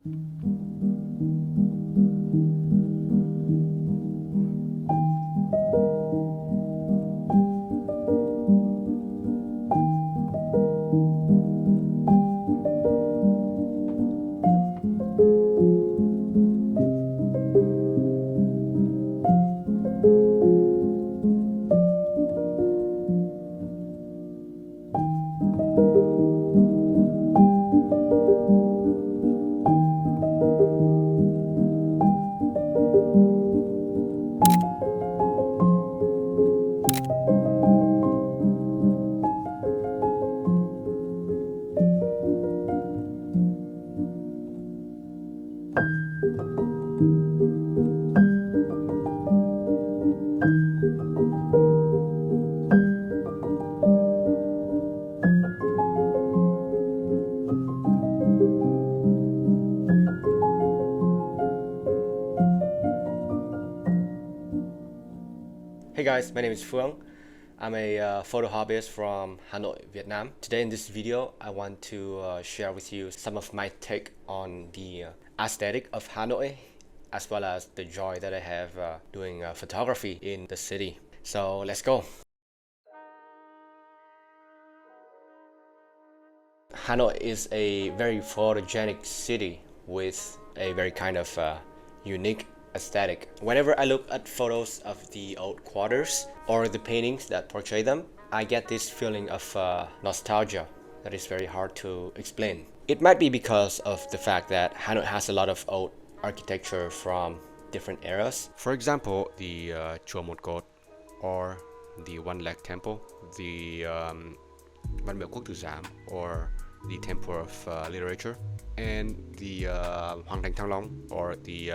Hey guys, my name is Phương. I'm a photo hobbyist from Hanoi, Vietnam. Today in this video, I want to share with you some of my take on the aesthetic of Hanoi, as well as the joy that I have doing photography in the city. So let's go. Hanoi is a very photogenic city with a very kind of unique aesthetic. Whenever I look at photos of the old quarters or the paintings that portray them, I get this feeling of nostalgia that is very hard to explain. It might be because of the fact that Hanoi has a lot of old architecture from different eras. For example, the Chùa Một Cột or the One Leg Temple, the Văn Miếu Quốc Tử Giám or the Temple of Literature, and the Hoàng Thành Thăng Long or the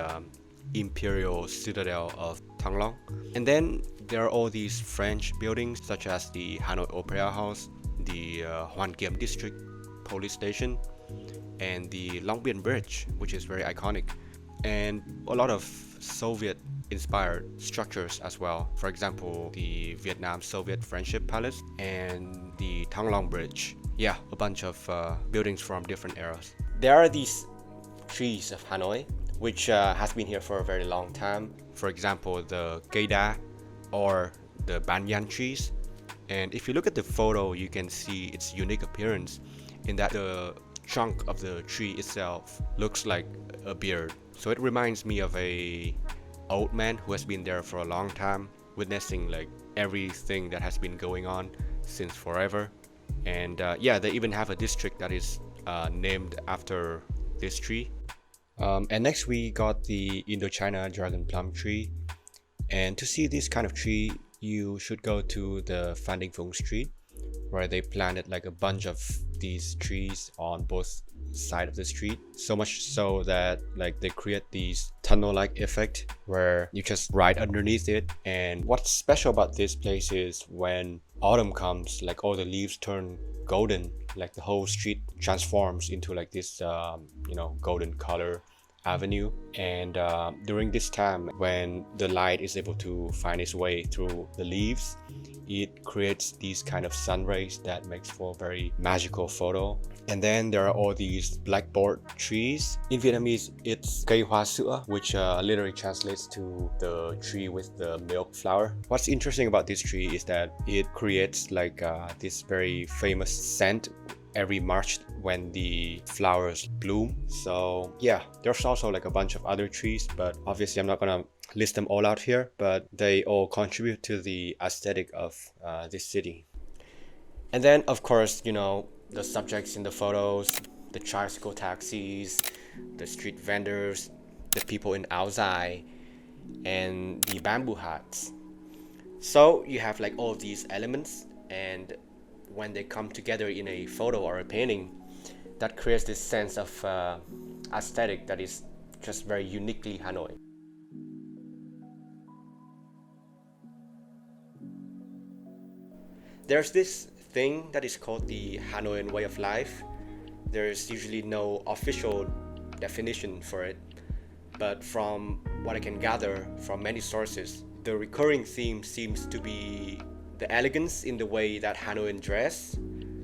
Imperial Citadel of Thăng Long. And then there are all these French buildings such as the Hanoi Opera House, the Hoàn Kiếm District Police Station, and the Long Biên Bridge, which is very iconic, and a lot of Soviet inspired structures as well. For example, the Vietnam Soviet Friendship Palace and the Thăng Long Bridge. Yeah, a bunch of buildings from different eras. There are these trees of Hanoi which has been here for a very long time. For example, the cây đa or the banyan trees. And if you look at the photo, you can see its unique appearance in that the trunk of the tree itself looks like a beard. So it reminds me of a old man who has been there for a long time, witnessing like everything that has been going on since forever. And yeah, they even have a district that is named after this tree. And next we got the Indochina dragon plum tree. And to see this kind of tree, you should go to the Phan Đình Phùng Street, where they planted like a bunch of these trees on both sides of the street. So much so that like they create these tunnel-like effect where you just ride underneath it. And what's special about this place is when autumn comes, like all the leaves turn golden, like the whole street transforms into like this golden color avenue. And during this time when the light is able to find its way through the leaves, it creates these kind of sun rays that makes for a very magical photo. And then there are all these blackboard trees. In Vietnamese, it's cây hoa sữa, which literally translates to the tree with the milk flower. What's interesting about this tree is that it creates like this very famous scent every March when the flowers bloom. So yeah, there's also like a bunch of other trees, but obviously I'm not gonna list them all out here, but they all contribute to the aesthetic of this city. And then of course, the subjects in the photos, the tricycle taxis, the street vendors, the people in áo dài, and the bamboo huts. So you have like all these elements, and when they come together in a photo or a painting, that creates this sense of aesthetic that is just very uniquely Hanoi. There's this thing that is called the Hanoian way of life. There's usually no official definition for it, but from what I can gather from many sources, the recurring theme seems to be the elegance in the way that Hanoian dress,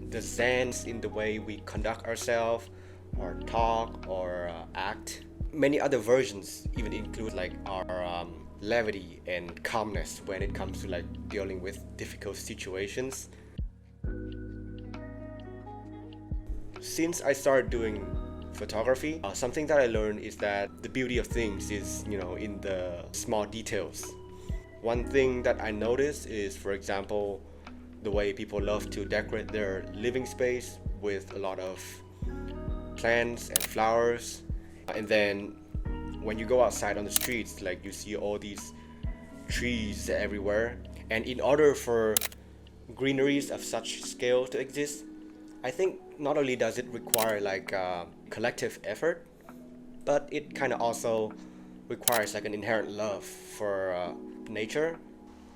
the zen in the way we conduct ourselves, or talk or act. Many other versions even include like our levity and calmness when it comes to like dealing with difficult situations. Since I started doing photography, something that I learned is that the beauty of things is, in the small details. One thing that I noticed is, for example, the way people love to decorate their living space with a lot of plants and flowers. And then when you go outside on the streets, like you see all these trees everywhere. And in order for greeneries of such scale to exist, I think not only does it require like collective effort, but it kind of also requires like an inherent love for nature.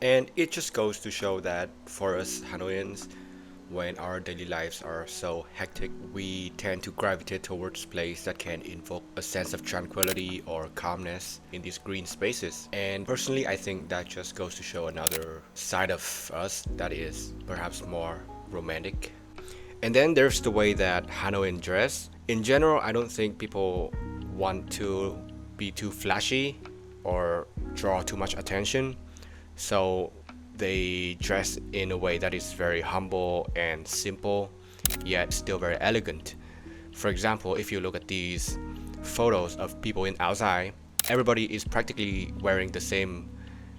And it just goes to show that for us Hanoians, when our daily lives are so hectic, we tend to gravitate towards places that can invoke a sense of tranquility or calmness in these green spaces. And personally, I think that just goes to show another side of us that is perhaps more romantic. And then there's the way that Hanoian dress. In general, I don't think people want to be too flashy or draw too much attention. So they dress in a way that is very humble and simple, yet still very elegant. For example, if you look at these photos of people in outside, everybody is practically wearing the same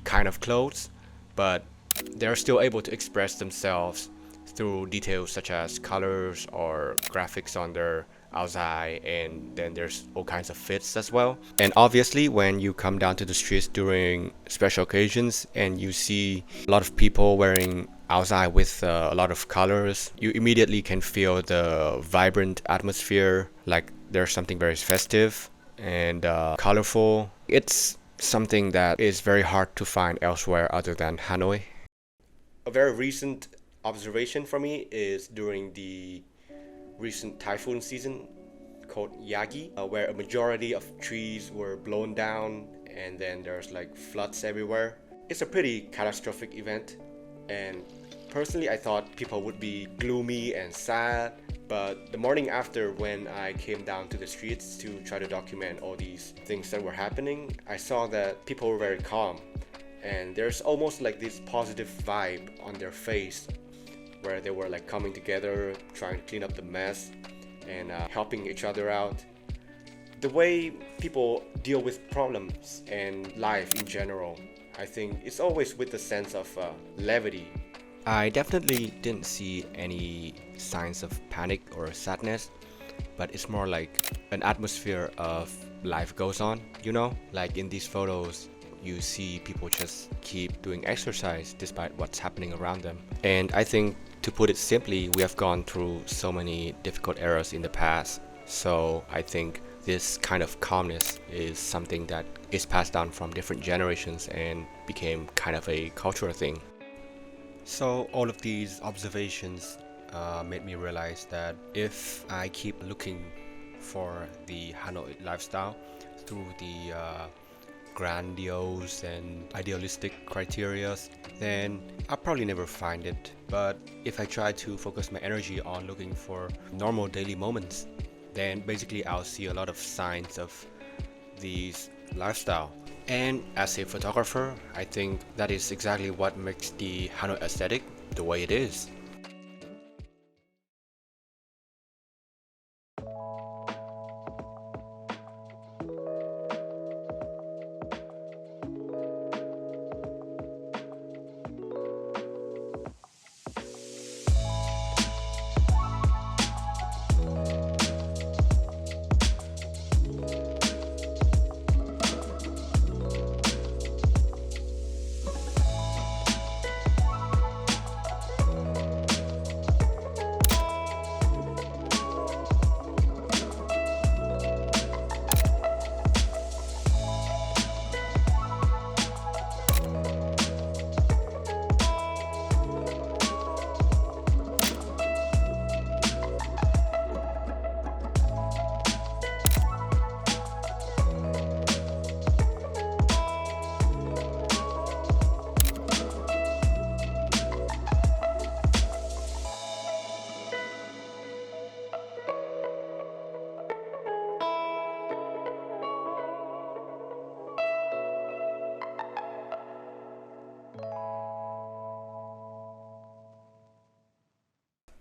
kind of clothes, but they're still able to express themselves through details such as colors or graphics on their outside, and then there's all kinds of fits as well. And obviously when you come down to the streets during special occasions and you see a lot of people wearing outside with a lot of colors, you immediately can feel the vibrant atmosphere, like there's something very festive and colorful. It's something that is very hard to find elsewhere other than Hanoi. A very recent observation for me is during the recent typhoon season called Yagi, where a majority of trees were blown down and then there's like floods everywhere. It's a pretty catastrophic event, and personally I thought people would be gloomy and sad, but the morning after, when I came down to the streets to try to document all these things that were happening, I saw that people were very calm and there's almost like this positive vibe on their face, where they were like coming together, trying to clean up the mess and helping each other out. The way people deal with problems and life in general, I think it's always with a sense of levity. I definitely didn't see any signs of panic or sadness, but it's more like an atmosphere of life goes on, Like in these photos, you see people just keep doing exercise despite what's happening around them. And I think, to put it simply, we have gone through so many difficult eras in the past. So I think this kind of calmness is something that is passed down from different generations and became kind of a cultural thing. So all of these observations made me realize that if I keep looking for the Hanoi lifestyle through the grandiose and idealistic criteria, then I'll probably never find it. But if I try to focus my energy on looking for normal daily moments, then basically I'll see a lot of signs of these lifestyle. And as a photographer, I think that is exactly what makes the Hanoi aesthetic the way it is.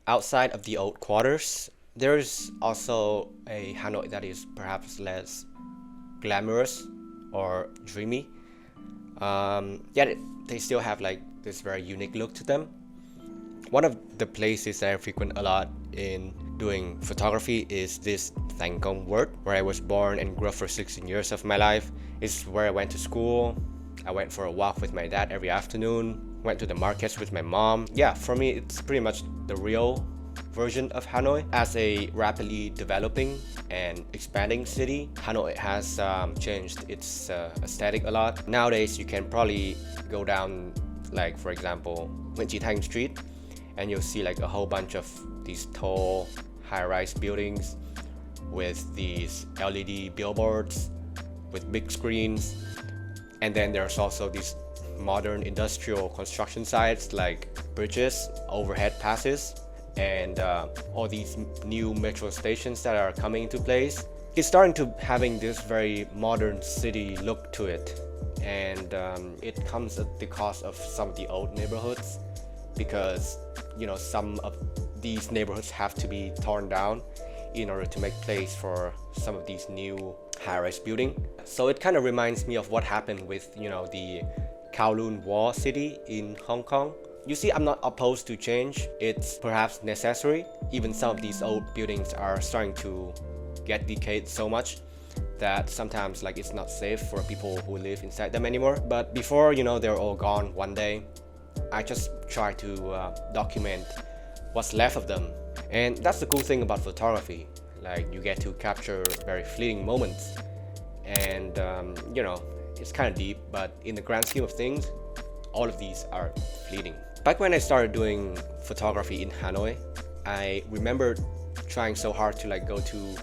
Outside of the old quarters, there's also a Hanoi that is perhaps less glamorous or dreamy. Yet they still have like this very unique look to them. One of the places that I frequent a lot in doing photography is this Thành Công word, where I was born and grew up for 16 years of my life. It's where I went to school. I went for a walk with my dad every afternoon, went to the markets with my mom. Yeah, for me, it's pretty much the real version of Hanoi. As a rapidly developing and expanding city, Hanoi has changed its aesthetic a lot. Nowadays, you can probably go down, like for example, Nguyễn Chí Thanh Street, and you'll see like a whole bunch of these tall, high-rise buildings with these LED billboards with big screens. And then there's also these modern industrial construction sites like bridges, overhead passes, and all these new metro stations that are coming into place. It's starting to having this very modern city look to it, and it comes at the cost of some of the old neighborhoods, because some of these neighborhoods have to be torn down in order to make place for some of these new high-rise building. So it kind of reminds me of what happened with the Kowloon Wall City in Hong Kong. You see, I'm not opposed to change. It's perhaps necessary. Even some of these old buildings are starting to get decayed so much that sometimes like it's not safe for people who live inside them anymore. But before they're all gone one day, I just try to document what's left of them. And that's the cool thing about photography. Like, you get to capture very fleeting moments, and it's kind of deep, but in the grand scheme of things, all of these are fleeting. Back when I started doing photography in Hanoi, I remember trying so hard to like go to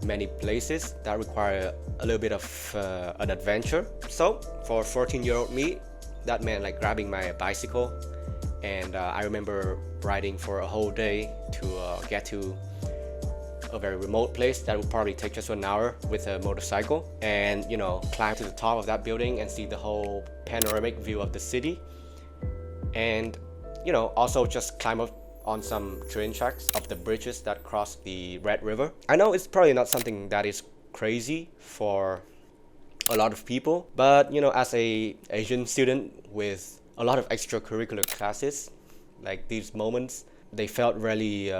many places that require a little bit of an adventure. So for 14-year-old me, that meant like grabbing my bicycle, and I remember riding for a whole day to get to a very remote place that would probably take just 1 hour with a motorcycle, and climb to the top of that building and see the whole panoramic view of the city, and also just climb up on some train tracks of the bridges that cross the Red River. I know it's probably not something that is crazy for a lot of people, but as a Asian student with a lot of extracurricular classes, like these moments, they felt really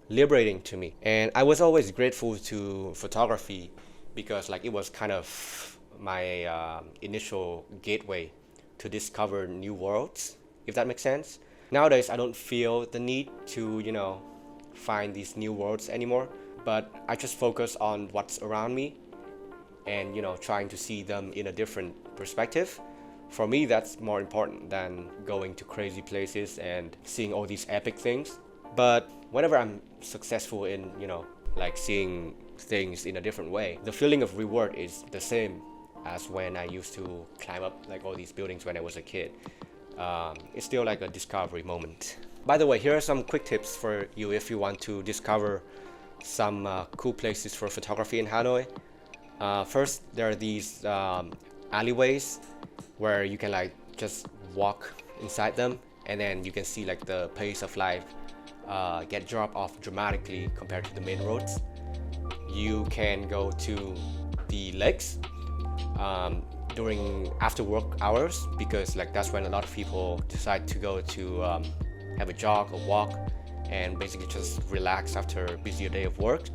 liberating to me. And I was always grateful to photography, because like it was kind of my initial gateway to discover new worlds, if that makes sense. Nowadays, I don't feel the need to find these new worlds anymore, but I just focus on what's around me and trying to see them in a different perspective. For me, that's more important than going to crazy places and seeing all these epic things. But whenever I'm successful in like seeing things in a different way, the feeling of reward is the same as when I used to climb up like all these buildings when I was a kid. It's still like a discovery moment. By the way, here are some quick tips for you if you want to discover some cool places for photography in Hanoi. First, there are these alleyways where you can like just walk inside them, and then you can see like the pace of life get dropped off dramatically compared to the main roads. You can go to the lakes during after work hours, because like that's when a lot of people decide to go to have a jog or walk and basically just relax after a busier day of work.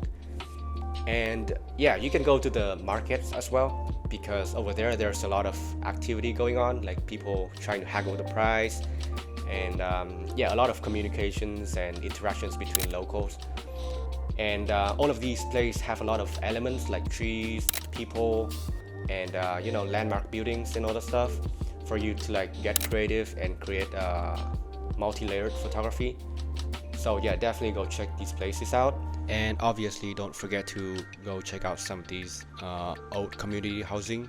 And yeah, you can go to the markets as well, because over there there's a lot of activity going on, like people trying to haggle the price, and yeah, a lot of communications and interactions between locals. And all of these places have a lot of elements like trees, people, and landmark buildings and all that stuff for you to like get creative and create multi-layered photography. So yeah, definitely go check these places out. And obviously don't forget to go check out some of these old community housing.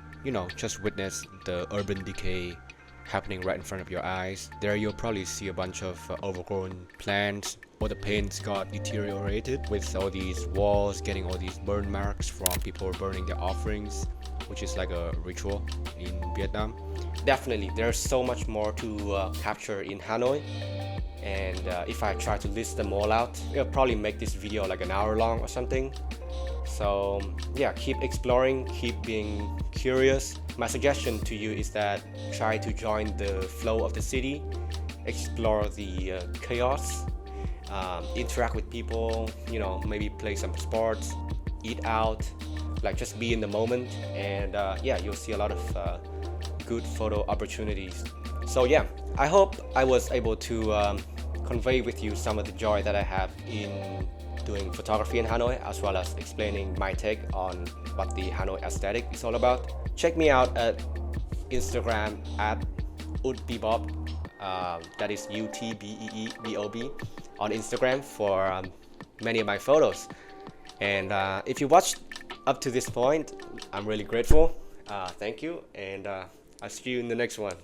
Just witness the urban decay happening right in front of your eyes. There you'll probably see a bunch of overgrown plants, or the paints got deteriorated with all these walls getting all these burn marks from people burning their offerings, which is like a ritual in Vietnam. Definitely, there's so much more to capture in Hanoi, and if I try to list them all out, it'll probably make this video like an hour long or something. So yeah, keep exploring, keep being curious. My suggestion to you is that try to join the flow of the city, explore the chaos, interact with people, you know, maybe play some sports, eat out, like just be in the moment, and yeah, you'll see a lot of good photo opportunities. So yeah, I hope I was able to convey with you some of the joy that I have in doing photography in Hanoi, as well as explaining my take on what the Hanoi aesthetic is all about. Check me out at Instagram at utbebob, that is UTBEEBOB on Instagram for many of my photos. And if you watched up to this point, I'm really grateful. Thank you, and I'll see you in the next one.